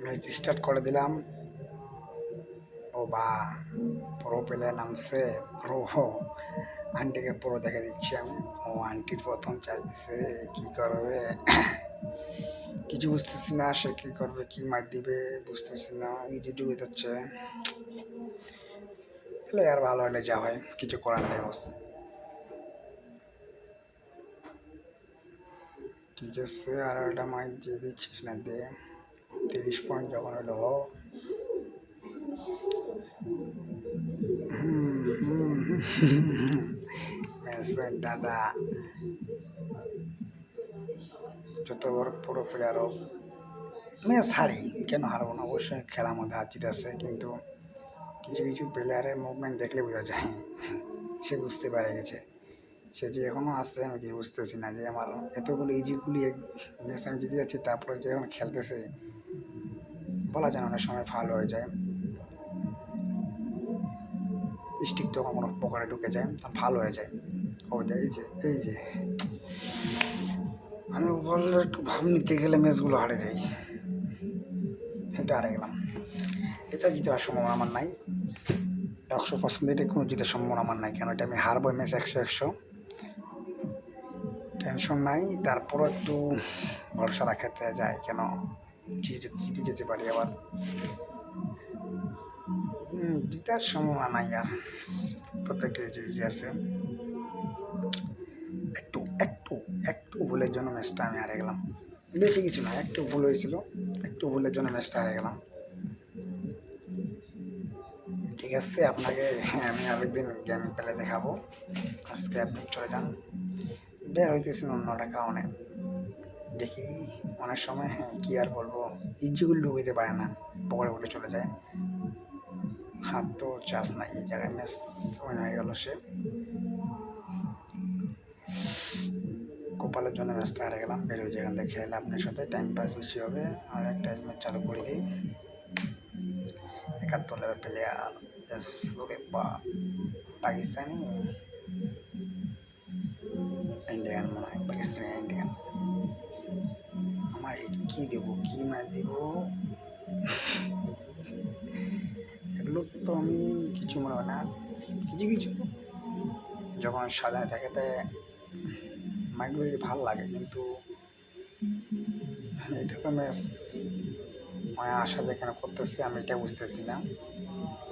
Match start করে দিলাম। ও বা প্রো প্লেয়ার নামছে, প্রো আন্টিকে পুরো দেখে দিচ্ছি আমি। ও আন্টির প্রথম চাইছে, কি করবে কিছু বুঝতেছি না, সে কি করবে, কি মার দিবে বুঝতেছি না। ইউটিউবে যাচ্ছে প্লেয়ার ভালো হলে যা হয়, কিছু করার নেই বস। ঠিক আছে, আর একটা মাইক দিয়ে দিচ্ছিস না দে। 30 পয়েন্ট যখন হলো মেসেন দাদা যত বড় পুরো প্লেয়ার হোক ম্যাচ হারি, কেন হারবো না? অবশ্যই খেলার মধ্যে হার জিত আছে, কিন্তু কিছু কিছু প্লেয়ারের মুভমেন্ট দেখলে বোঝা যায় সে বুঝতে পারে গেছে। সে যে এখনও আসছে আমি কি বুঝতেছি না, যে আমার এতগুলো ইজিগুলি ম্যাচ আমি জিতে যাচ্ছি, তারপরে যে এখন খেলতেছে বলা যায় না, অনেক সময় ফাউল হয়ে যায়, স্টিক তখন কোনো পকেটে ঢুকে যায়, তখন ফাউল হয়ে যায়। ও যে এই যে আমি বললে একটু ভাব নিতে গেলে ম্যাচগুলো হারে যাই, এটা হারে গেলাম। এটা জিতার সম্ভাবনা আমার নাই, 100% এটা কোনো জিতার সম্ভাবনা আমার নাই, কেন এটা আমি হারবো ম্যাচ 100-100, টেনশন নাই। তারপরও একটু ভরসা রাখাতে যায়, কেন জিতে যেতে পারি আবার। জিতার সম্ভাবনা নাই আর, প্রত্যেকটা যে আছে। একটু একটু একটু ভুলের জন্য ম্যাচটা আমি হারে গেলাম, বেশি কিছু না, একটু ভুল হয়েছিল, একটু ভুলের জন্য ম্যাচটা হারে গেলাম। ঠিক আছে, আপনাকে আমি আরেকদিন গেম পেলে দেখাবো, আজকে আপনি চলে যান। বের হইতেছেন অন্যটা কারণে, দেখি অনেক সময় কি আর বলবো, ইঞ্জিগুলো ডুবিতে পারে না, পকড়ে উঠে চলে যায়, হাত তো চাষ নাই, এই জায়গায় ম্যাচ উইন হয়ে গেল সে। কপালের জন্য ম্যাচটা হারে গেলাম, বের হয়ে যেখান থেকে খেলে আপনার সাথে টাইম পাস বেশি হবে। আর একটা ম্যাচ চালু করে দিই, 71 লেভেল প্লেয়ার, বা পাকিস্তানি ইন্ডিয়ান, মনে হয় পাকিস্তানি ইন্ডিয়ান। আমার কি দেবো, কি ম্যাচ দিব, এগুলো তো আমি কিছু মনে হয় না। কিছু কিছু যখন সাজানো থাকে তাই মাইকগুলো ভাল লাগে, কিন্তু এটা তো ম্যাচ মানে আশা যেখানে করতেছি আমি এটা বুঝতেছি না,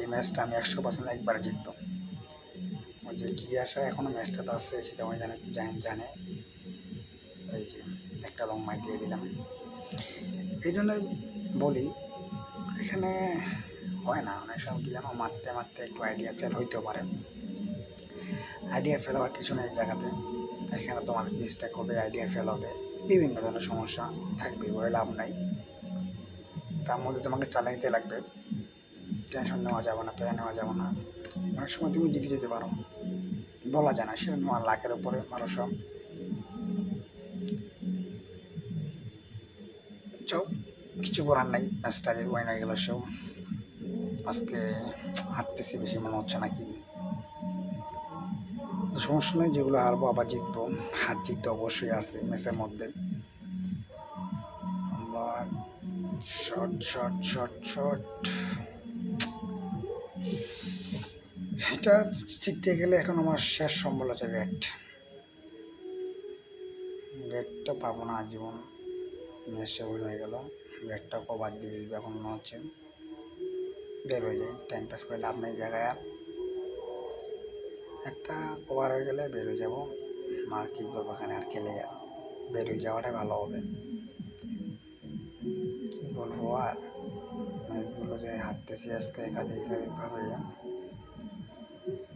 এই ম্যাচটা আমি 100% একবারে জিতবো। ওই যে কী আশা এখনও ম্যাচটা তো আসছে, সেটা আমি জানে। এই যে একটা লং মাই দিয়ে দিলাম, এই জন্য বলি এখানে হয় না, অনেক সময় কী জানো, মারতে মারতে একটু আইডিয়া ফেল হইতেও পারে। আইডিয়া ফেল হওয়ার কিছু নেই জায়গাতে, এখানে তোমার মিস্টেক হবে, আইডিয়া ফেল হবে, বিভিন্ন ধরনের সমস্যা থাকবে, বলে লাভ নাই। তার মধ্যে তোমাকে চালিয়ে নিতে লাগবে, টেনশন নেওয়া যাবে না, প্যারা নেওয়া যাবে না। অনেক সময় তুমি জিতে যেতে পারো, বলা যায় না, সেটা তোমার লাখের উপরে ভালো সব। যাও, কিছু করার নাই, ম্যাচটা ওয়াইন হয়ে গেল সেও। আজকে হাঁটতেছি বেশি মনে হচ্ছে নাকি, তো সমস্যা নেই, যেগুলো হারবো আবার জিতবো, হার জিততে অবশ্যই আছে ম্যাচের মধ্যে। আবার শর্ট শর্ট শর্ট শর্ট, এটা জিততে গেলে এখন আমার শেষ সম্বল আছে ব্যাটটা পাবো না আজীবন, ম্যাচ উইন হয়ে গেল, ব্যাটটা কভার দিয়ে দিবে এখন মনে হচ্ছে, বের হয়ে যায়, টাইম পাস করে লাভ নেই জায়গায়। আর একটা কভার হয়ে গেলে বের হয়ে যাবো, আর কী করবো এখানে আর খেলে, আর বের হয়ে যাওয়াটাই ভালো হবে। কী বলবো আর, ম্যাচগুলো যে হারতেছি আজকে একাধিকভাবে,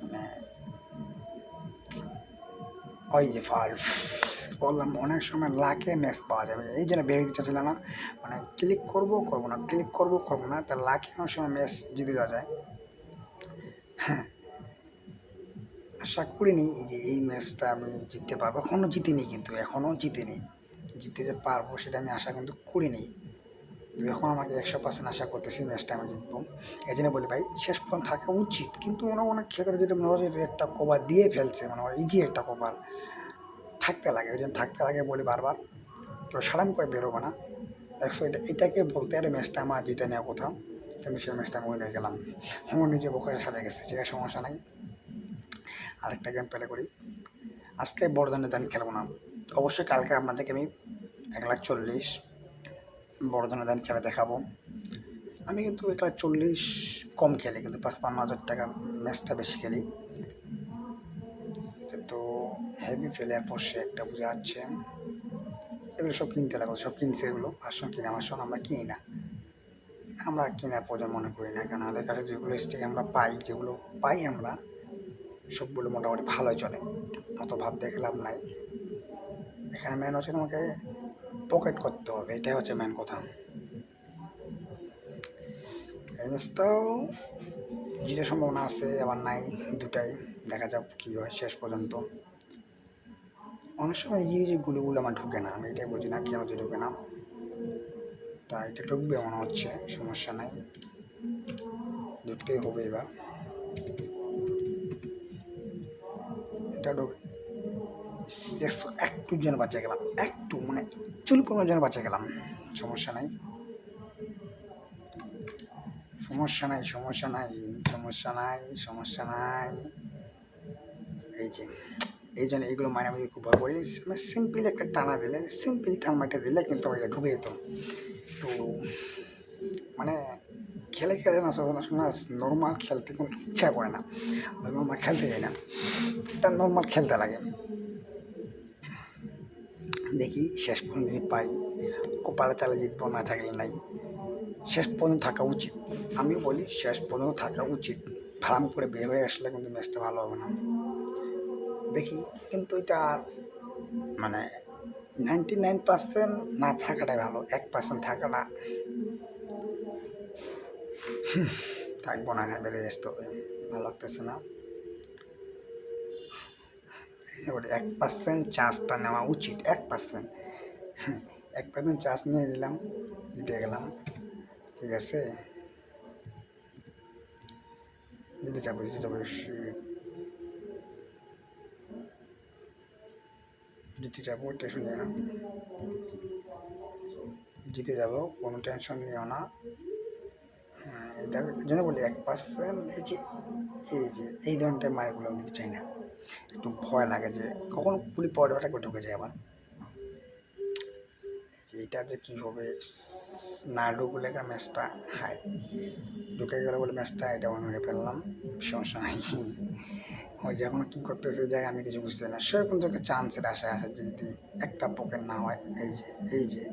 মানে ওই যে ফাল বললাম, অনেক সময় লাখে ম্যাচ পাওয়া যাবে, এই জন্য বের হতে চাচ্ছিল না, মানে ক্লিক করবো করবো না, ক্লিক করবো করবো না, তার লাখে অনেক সময় ম্যাচ জিতে যাওয়া যায়। হ্যাঁ, আশা করিনি যে এই ম্যাচটা আমি জিততে পারবো, এখনও জিতিনি, কিন্তু এখনও জিতিনি, জিততে যে পারবো সেটা আমি আশা কিন্তু করিনি। তো এখন আমাকে 100% আশা করতেছি ম্যাচটা আমি জিতবো। এই জন্য বলি ভাই, শেষ পর্যন্ত থাকা উচিত, কিন্তু অনেক অনেক ক্ষেত্রে যেটা মনে হয় যে একটা কভার দিয়ে ফেলছে, মানে ইজি একটা কভার থাকতে লাগে, ওই জন্য থাকতে লাগে বলি বারবার। কেউ সারাম করে বেরোবে না, দেখছো এটাকে বলতে আর ম্যাচটা আমার জিতে নেওয়া কোথাও, কিন্তু সেই ম্যাচটা আমি উইন হয়ে গেলাম। আমার নিজে বোকারের সাথে গেছে, সেটা সমস্যা নাই। আরেকটা গেম প্লে করি। আজকে বড় ধরনের দান খেলবো না, অবশ্যই কালকে আপনাদেরকে আমি 1,40,000 বড় ধরনের দান খেলে দেখাবো। আমি কিন্তু 1,40,000 কম খেলি, কিন্তু 55,000 টাকা ম্যাচটা বেশি খেলি। তো হেভি প্লেয়ার পড়ছে একটা বোঝা যাচ্ছে। এগুলো সব কিনতে লাগবে, সব কিনছে এগুলো, আসন কিনা আসন আমরা কিনি না, আমরা কেনার প্রয়োজন মনে করি না, কারণ আমাদের কাছে যেগুলো স্টিক আমরা পাই আমরা সবগুলো মোটামুটি ভালোই চলে, অত ভাব দেখে লাভ নাই। এখানে মেন হচ্ছে তোমাকে পকেট করতে হবে, এটাই হচ্ছে মেন কথা। এই ম্যাচটাও জিতের সম্ভাবনা আছে, আবার নাই, দুটাই। দেখা যাক কী হয় শেষ পর্যন্ত। অনেক সময় এই যে গুলিগুলো আমার ঢুকে না, আমি এটাই বুঝি না কেন যে ঢুকে না। তা এটা ঢুকবে মনে হচ্ছে, সমস্যা নাই, ঢুকতেই হবে এবার। এটা ঢুকে একটু যেন বাঁচিয়ে গেলাম, একটু মানে 15 যেন বাঁচিয়ে গেলাম। সমস্যা নাই, সমস্যা নাই, সমস্যা নাই, সমস্যা নাই, সমস্যা নাই। এই যে এই জন্য এইগুলো মানে আমি খুব ভয় করি। সিম্পল একটা টানা দিলে, সিম্পল থার্মাইটা দিলে কিন্তু এটা ঢুকে যেত। তো মানে খেলে খেলে না সব না, নর্মাল খেলতে কোনো ইচ্ছা করে না, নর্মাল খেলতে যাই না, তার নর্মাল খেলতে লাগে। দেখি শেষ পর্যন্ত যদি পাই, কপালে চালে জিতবো, না থাকলে নাই। শেষ পর্যন্ত থাকা উচিত, আমি বলি শেষ পর্যন্ত থাকা উচিত। ফার্ম করে বের হয়ে আসলে কিন্তু ম্যাচটা ভালো হবে না। দেখি, কিন্তু এটা মানে 99% না থাকাটাই ভালো, 1% থাকাটা থাকবো না, এখানে বেরিয়ে আসতে হবে, ভালো লাগতেছে না। এবার 1% চান্সটা নেওয়া উচিত, 1%, 1% চান্স নিয়ে দিলাম, জিতে গেলাম। ঠিক আছে, জিতে যাবো, জিতে যাবো, জিতে যাবো, টেনশন নিও না, জিতে যাবো, কোনো টেনশন নিও না। এটার জন্য বলি 1%, এই ধরনের মারগুলো দিতে চাই না, একটু ভয় লাগে যে কখন পুলি পড়াটা করে ঢুকে যায় আবার। যে এটা যে কী হবে, না ঢুকলে ম্যাচটা হাই, ঢুকে গেলে বলে ম্যাচটা এটা মেরে ফেললাম, সমস্যা নাই। ওই যে এখনো কী করতেছে ওই জায়গায় আমি কিছু বুঝতে না, সেরকম তো একটা চান্সের আশায় আছে যে যদি একটা পকেট না হয়। এই যে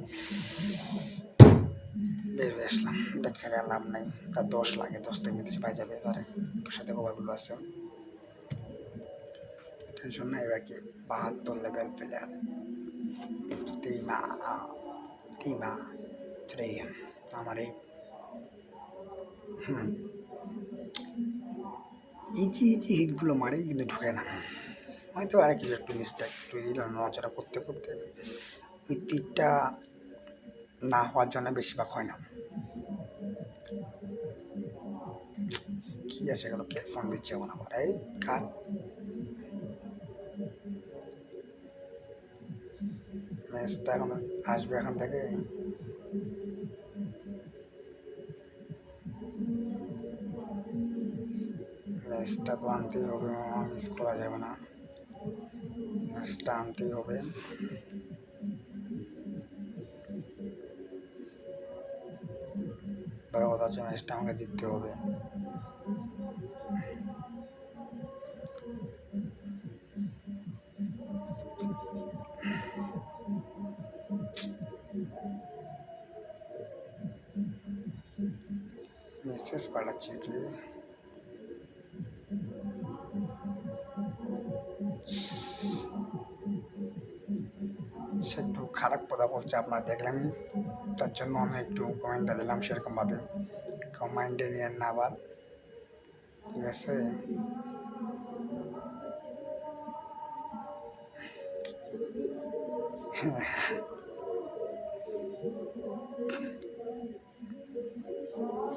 বের হয়ে আসলাম, এটা খেলে আর লাভ নাই, তার 10 লাগে, 10 এমনিতে পাই যাবে, এবারে সাথে কভারগুলো আছে, টেনশন নাই। এবার কি 72 লেভেল প্লেয়ার, তিমা তিমা 3 আমার এই ইজি হিটগুলো মারে কিন্তু ঢুকে না, হয়তো আরেক কিছু একটু মিস্টেক, একটু নড়াচড়া করতে করতে ওই তীরটা না হওয়ার জন্য বেশিরভাগ হয় না। কি আছে এগুলো, কে ফোন দিচ্ছে এখন আবার, এই কার ম্যাচটা এখন আসবে এখান থেকে। ম্যাচটা তো আনতেই হবে মামা, মিস করা যাবে না, ম্যাচটা আনতেই হবে। বড় কথা হচ্ছে ম্যাচটা আমাকে জিততে হবে। মেসেজ পাঠাচ্ছি কি, সে একটু খারাপ কথা বলছে, আপনারা দেখলেন, তার জন্য আমি একটু কমেন্টটা দিলাম সেরকমভাবে, কমেন্টে নিয়ে না আবার, ঠিক আছে।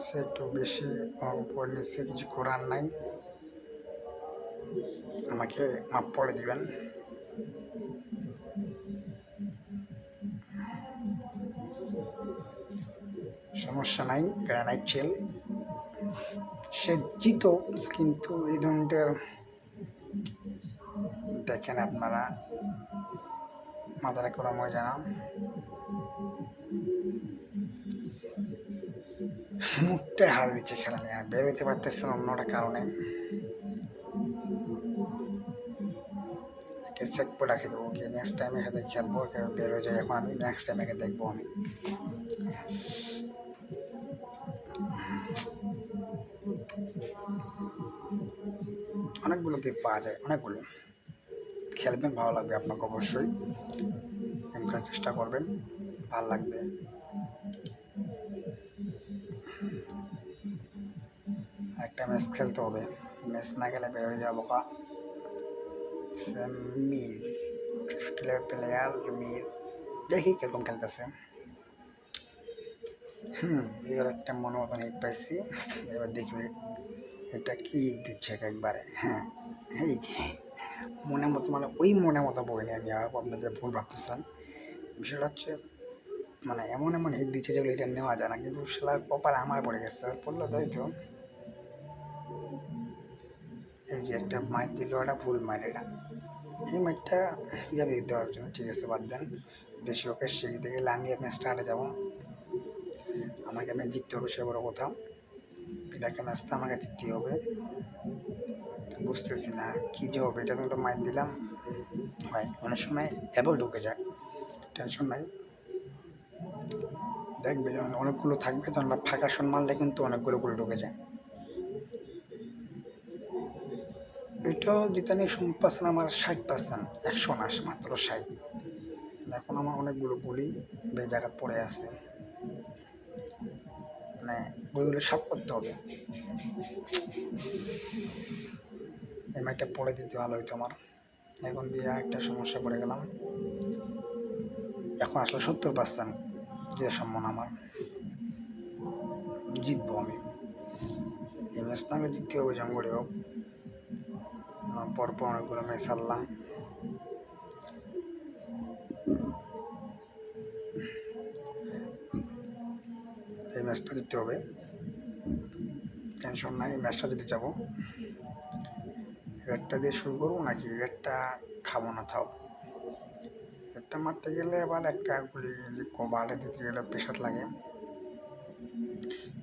সে একটু বেশি উপর নিচে, কিছু করার নাই, আমাকে মাফ করে দিবেন। সমস্যা নাই, গ্রানাইট চেল সে জিত, কিন্তু এই ধরনের দেখেন আপনারা মাথাটা করা মজা না, মুখটাই হার দিচ্ছে খেলা নিয়ে, বেরোতে পারতেছে না অন্যটা কারণে। একে চেক করে রাখে দেবো, ওকে নেক্সট টাইম এখানে খেলবো, ওকে বের হয়ে যায়, এখন আমি নেক্সট টাইম একে দেখবো আমি। অনেকগুলো গিফট পাওয়া যায়, অনেকগুলো। খেলবেন, ভালো লাগবে আপনাকে অবশ্যই, গেম খেলার চেষ্টা করবেন, ভালো লাগবে। একটা ম্যাচ খেলতে হবে, ম্যাচ না খেলে বের হয়ে যাবো কা। মির প্লেয়ার মির, দেখি কিরকম খেলতেছে। এবার একটা মনে মতন হিট পাইছি, এবার দেখবি এটা কি দিচ্ছে একবারে। হ্যাঁ, এই যে মনের মতো, মানে ওই মনের মতো বইনি আমি, আপনার যে ভুল ভাবতেছেন। বিষয়টা হচ্ছে মানে এমন এমন হিট দিচ্ছে যেগুলো এটা নেওয়া যায় না, কিন্তু সেটা কপালে আমার পড়ে গেছে, আর পড়লো তাই তো। এই যে একটা মাইর দিল, একটা ভুল মাইর, এটা এই মাইরটা হিসাবে দিতে দেওয়ার জন্য, ঠিক আছে বাদ দেন, বেশি ওকে শিখতে গেলে আমি ম্যাচটা হারে যাবো, আমাকে ম্যাচ জিততে হবে, সে বড় কথা। এটাকে ম্যাচটা আমাকে জিততে হবে, বুঝতেছি না কী যে হবে। এটা তো মাইর দিলাম, হয় অনেক সময় অ্যাবল ঢুকে যায়, টেনশন নাই। দেখবে যখন অনেকগুলো থাকবে তখন ফাঁকা শট মারলে কিন্তু অনেকগুলো করে ঢুকে যায়। এটাও জিতানি 100% আমার 60%, 100 না, মাত্র 60। এখন আমার অনেকগুলো গুলি বে জায়গা পড়ে আছে, মানে বইগুলো সাফ করতে হবে। এই ম্যাচটা পড়ে দিতে ভালো হইতো আমার, এখন দিয়ে আরেকটা সমস্যা পড়ে গেলাম। এখন আসলে 70% যে সম্মান আমার, জিতবো আমি এই ম্যাচটা, আমি জিততে হবে জঙ্গলে হোক। পরপর অনেকগুলো ম্যাচ হারলাম, এই ম্যাচটা জিততে হবে, টেনশন নাই, এই ম্যাচটা জিতে যাবো। রেডটা দিয়ে শুরু করবো নাকি রেডটা খাবো না, থাও। রেডটা মারতে গেলে আবার একটা গুলি বাড়ে দিতে গেলে প্রেশার লাগে,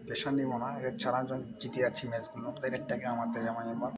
প্রেশার নিব না, রেড ছাড়া জিতে যাচ্ছি ম্যাচগুলো, তাই রেডটাকে আমারতে যাবো এবার।